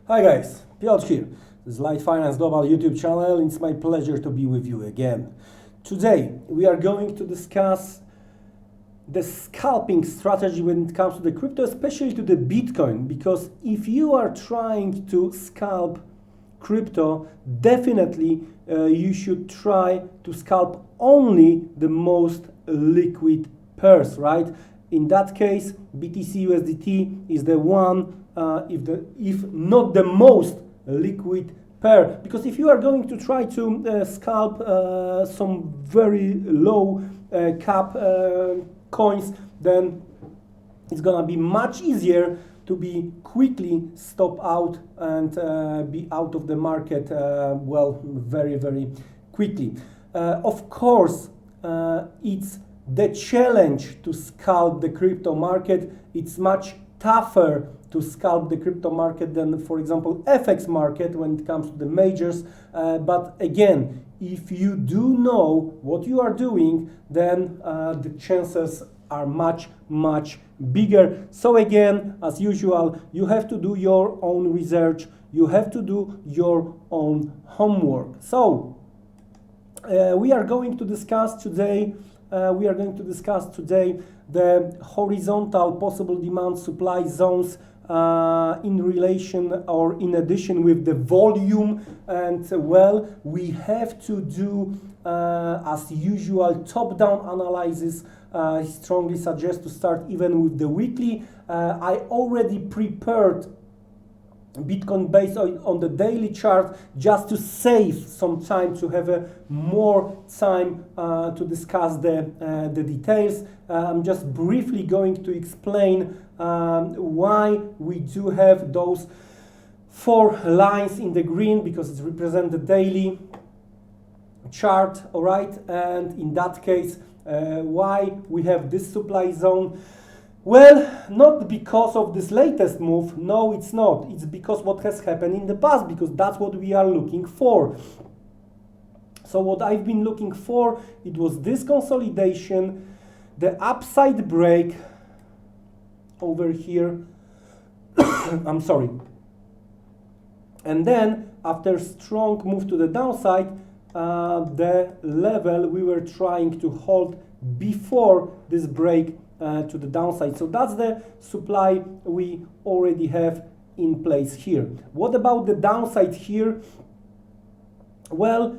Hi guys, Piotr here. This is LiteFinance Global YouTube channel. It's my pleasure to be with you again. Today we are going to discuss the scalping strategy when it comes to the crypto, especially to the Bitcoin, because if you are trying to scalp crypto, definitely you should try to scalp only the most liquid pairs, right? In that case, BTC USDT is the one, if not the most liquid pair, because if you are going to try to scalp some very low cap coins, then it's gonna be much easier to be quickly stop out and be out of the market well, very quickly. Of course, it's the challenge to scalp the crypto market. It's much tougher to scalp the crypto market than, for example, FX market when it comes to the majors. But again, if you do know what you are doing, then the chances are much bigger. So again, as usual, you have to do your own research. You have to do your own homework. So we are going to discuss today the horizontal possible demand supply zones in relation or in addition with the volume, and well, we have to do as usual top-down analysis. I strongly suggest to start even with the weekly. I already prepared Bitcoin based on the daily chart just to save some time, to have more time to discuss the details. I'm just briefly going to explain why we do have those 4 lines in the green, because it represents the daily chart, all right? And in that case, why we have this supply zone. Well, not because of this latest move, no it's not, it's because what has happened in the past, because that's what we are looking for. So what I've been looking for, it was this consolidation, the upside break over here, I'm sorry, and then after strong move to the downside, the level we were trying to hold before this break to the downside. So that's the supply we already have in place here. What about the downside here? Well,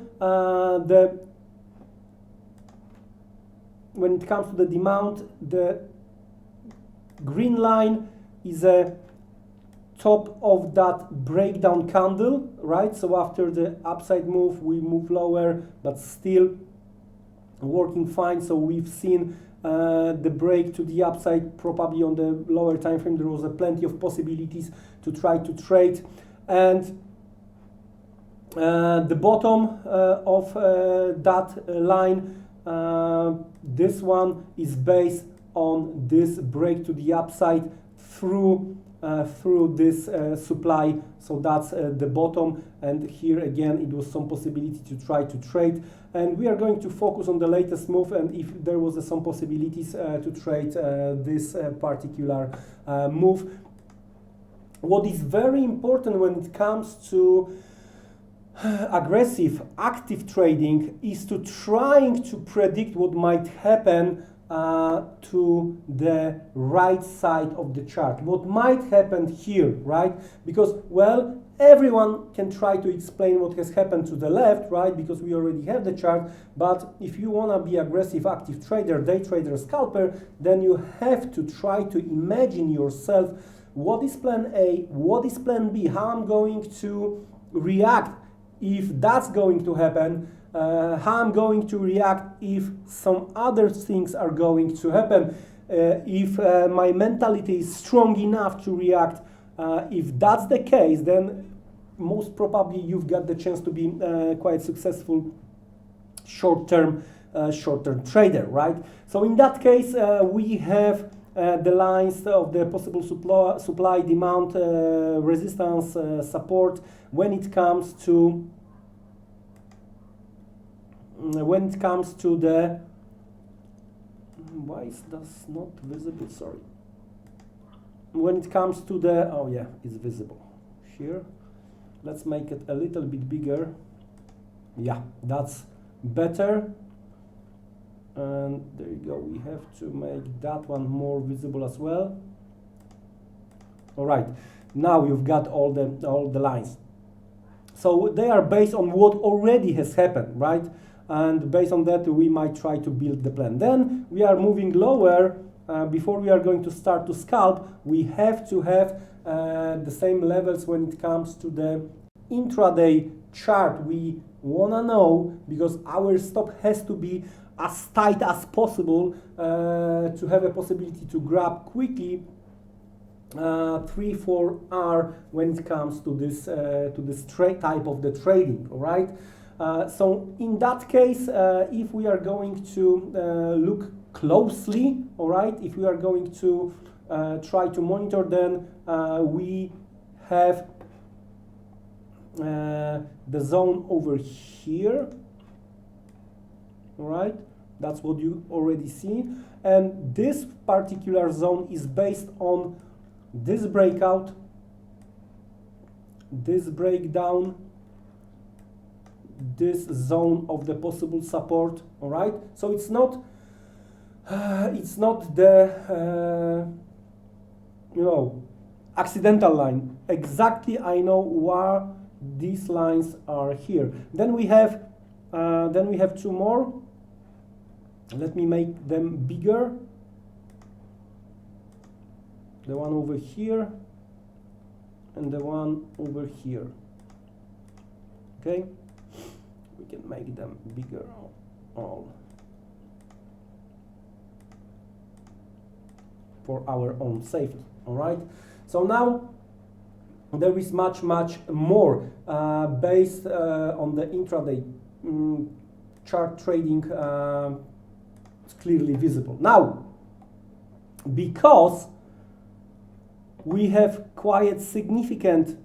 when it comes to the demand, the green line is a top of that breakdown candle, right? So after the upside move, we move lower, but still working fine. So we've seen the break to the upside, probably on the lower time frame. There was plenty of possibilities to try to trade, and the bottom of that line, this one is based on this break to the upside through this supply. So that's the bottom, and here again it was some possibility to try to trade, and we are going to focus on the latest move, and if there was some possibilities to trade this particular move. What is very important when it comes to aggressive active trading is to trying to predict what might happen to the right side of the chart. What might happen here, right? Because, well, everyone can try to explain what has happened to the left, right? Because we already have the chart. But if you want to be aggressive active trader, day trader, scalper, then you have to try to imagine yourself what is plan A, what is plan B, how I'm going to react if that's going to happen, how I'm going to react if some other things are going to happen, if my mentality is strong enough to react. If that's the case, then most probably you've got the chance to be quite successful short-term trader, right? So in that case, we have the lines of the possible supply demand, resistance, support when it comes to the, why is this not visible, sorry, when it comes to the, oh yeah, it's visible, here. Let's make it a little bit bigger. Yeah, that's better. And there you go, we have to make that one more visible as well. All right, now you've got all the lines. So they are based on what already has happened, right? And based on that, we might try to build the plan. Then we are moving lower. Before we are going to start to scalp, we have to have the same levels when it comes to the intraday chart. We wanna know, because our stop has to be as tight as possible to have a possibility to grab quickly 3-4 hour when it comes to this type of the trading. All right. So in that case, if we are going to look closely, all right, if we are going to try to monitor, then we have the zone over here. All right, that's what you already see, and this particular zone is based on this breakout, this breakdown, this zone of the possible support. All right, so it's not the accidental line. Exactly, I know where these lines are here. Then we have two more. Let me make them bigger. The one over here and the one over here. Okay, we can make them bigger all for our own safety. All right, so now there is much more based on the intraday chart trading. It's clearly visible now, because we have quite significant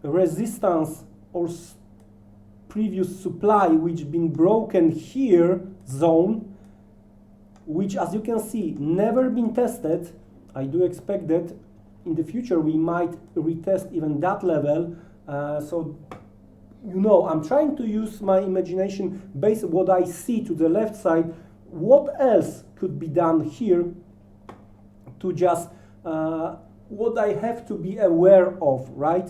resistance or previous supply which been broken here, zone, which, as you can see, never been tested. I do expect that in the future we might retest even that level. So I'm trying to use my imagination based on what I see to the left side. What else could be done here to just what I have to be aware of, right?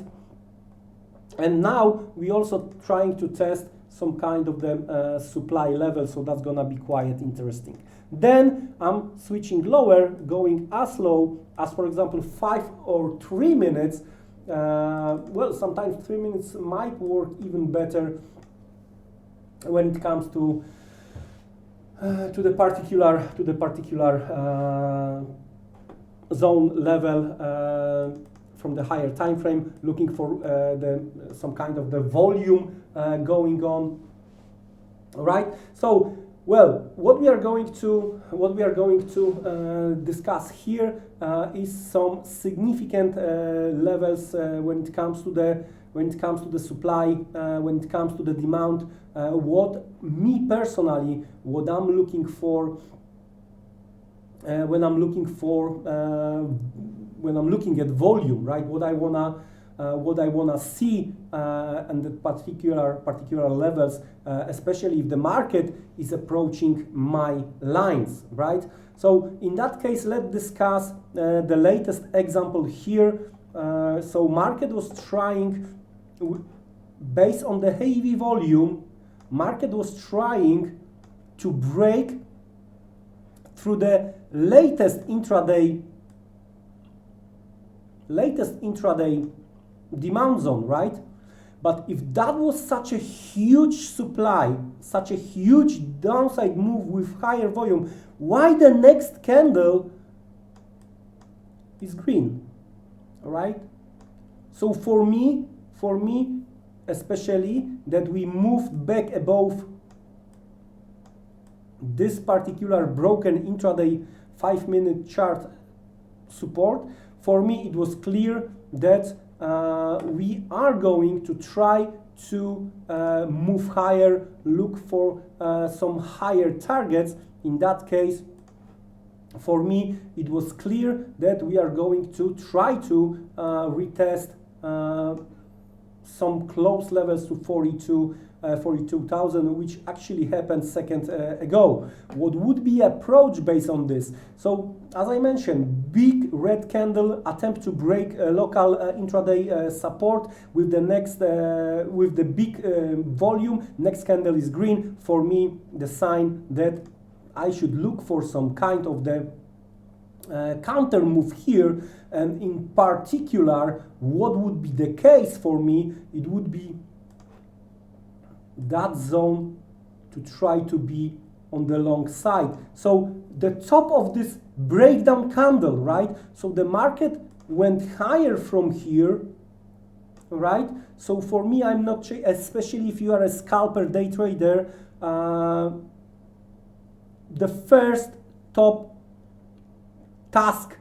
And now we also trying to test some kind of the supply level, so that's gonna be quite interesting. Then I'm switching lower, going as low as, for example, 5 or 3 minutes. Well, sometimes 3 minutes might work even better when it comes to the particular zone level from the higher time frame, looking for some kind of the volume going on. All right. So, well, what we are going to discuss here is some significant levels when it comes to the supply, when it comes to the demand. What me personally, what I'm looking for when I'm looking at volume, right? What I wanna see and the particular levels, especially if the market is approaching my lines, right? So in that case, let's discuss the latest example here. So market was trying, based on the heavy volume, market was trying to break through the latest intraday demand zone, right? But if that was such a huge supply, such a huge downside move with higher volume, why the next candle is green? All right? So for me, especially that we moved back above this particular broken intraday 5-minute chart support, for me it was clear that we are going to try to move higher, look for some higher targets. In that case, for me, it was clear that we are going to try to retest some close levels to 42,000, which actually happened second ago. What would be approach based on this? So, as I mentioned, big red candle attempt to break local intraday support with the next with the big volume. Next candle is green. For me, the sign that I should look for some kind of the counter move here, and in particular, what would be the case for me? It would be that zone to try to be on the long side. So the top of this breakdown candle, right? So the market went higher from here, right? So for me, I'm not, especially if you are a scalper day trader, the first top task,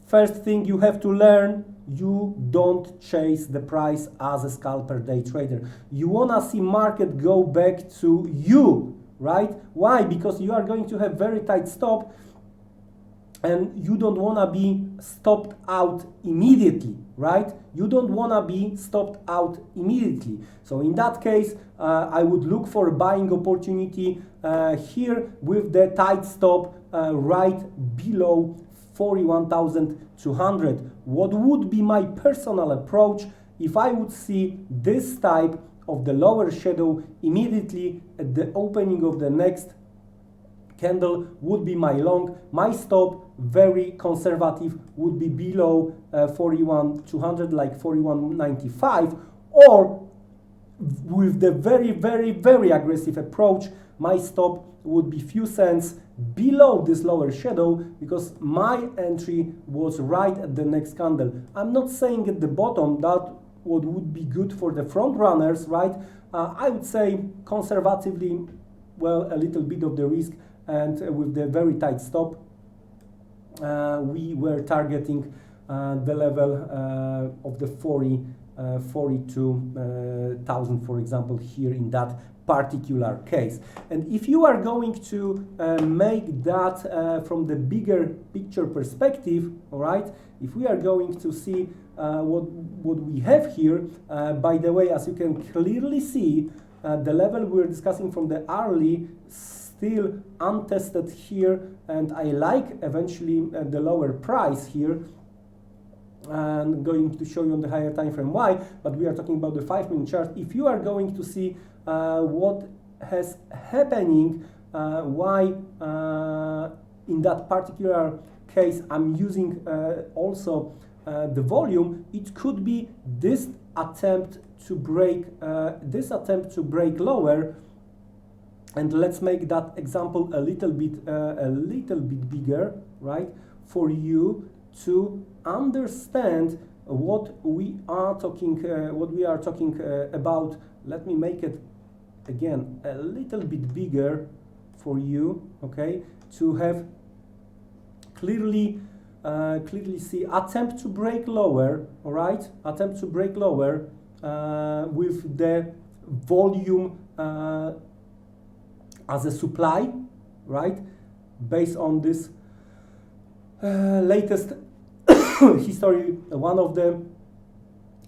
first thing you have to learn, you don't chase the price as a scalper day trader. You wanna see market go back to you, right? Why? Because you are going to have very tight stop and you don't wanna be stopped out immediately, right? You don't wanna be stopped out immediately. So in that case, I would look for a buying opportunity here with the tight stop right below 41,200. What would be my personal approach if I would see this type of the lower shadow immediately at the opening of the next candle would be my long. My stop, very conservative, would be below 41,200, like 41.95, or with the very aggressive approach, my stop would be few cents below this lower shadow, because my entry was right at the next candle. I'm not saying at the bottom that what would be good for the front runners, right? I would say conservatively, well, a little bit of the risk, and with the very tight stop, we were targeting the level of the 42,000, for example, here in that particular case. And if you are going to make that from the bigger picture perspective, all right, if we are going to see what we have here, by the way, as you can clearly see, the level we're discussing from the hourly still untested here, and I like eventually the lower price here. And going to show you on the higher time frame why, but we are talking about the 5-minute chart. If you are going to see what has happening, why in that particular case I'm using also the volume, it could be this attempt to break lower. And let's make that example a little bit bigger, right, for you to understand what we are talking about. Let me make it again a little bit bigger for you, okay, to have clearly see attempt to break lower, all right, attempt to break lower with the volume as a supply, right, based on this latest history, one of the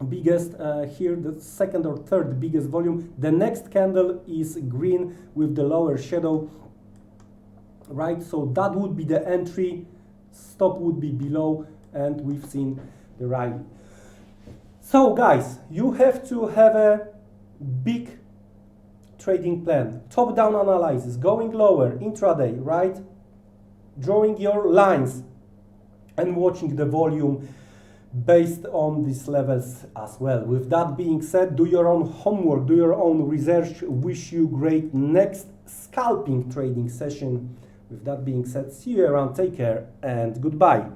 biggest here, the second or third biggest volume. The next candle is green with the lower shadow, right? So that would be the entry, stop would be below, and we've seen the rally. So guys, you have to have a big trading plan, top-down analysis, going lower, intraday, right? Drawing your lines and watching the volume based on these levels as well. With that being said, do your own homework, do your own research. Wish you great next scalping trading session. With that being said, see you around, take care, and goodbye.